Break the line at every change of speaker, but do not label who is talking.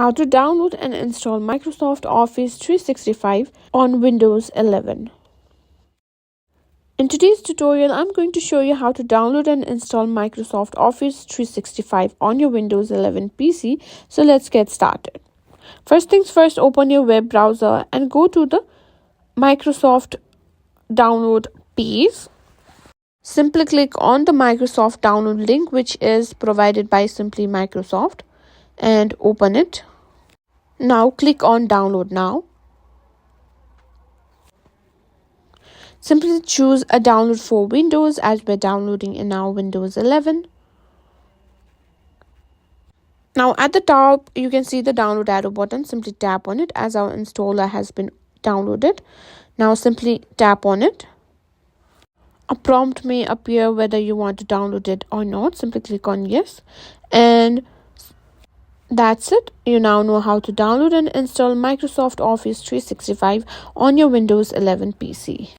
How to download and install Microsoft Office 365 on Windows 11. In today's tutorial, I'm going to show you how to download and install Microsoft Office 365 on your Windows 11 PC. So let's get started. First things first, open your web browser and go to the Microsoft download page. Simply click on the Microsoft download link, which is provided by Simply Microsoft, and open it. Now click on download now. Simply choose a download for Windows, as we're downloading in now Windows 11. Now at the top you can see the download arrow button. Simply tap on it as our installer has been downloaded. Now simply tap on it. A prompt may appear whether you want to download it or not. Simply click on yes, and that's it. You now know how to download and install Microsoft Office 365 on your Windows 11 PC.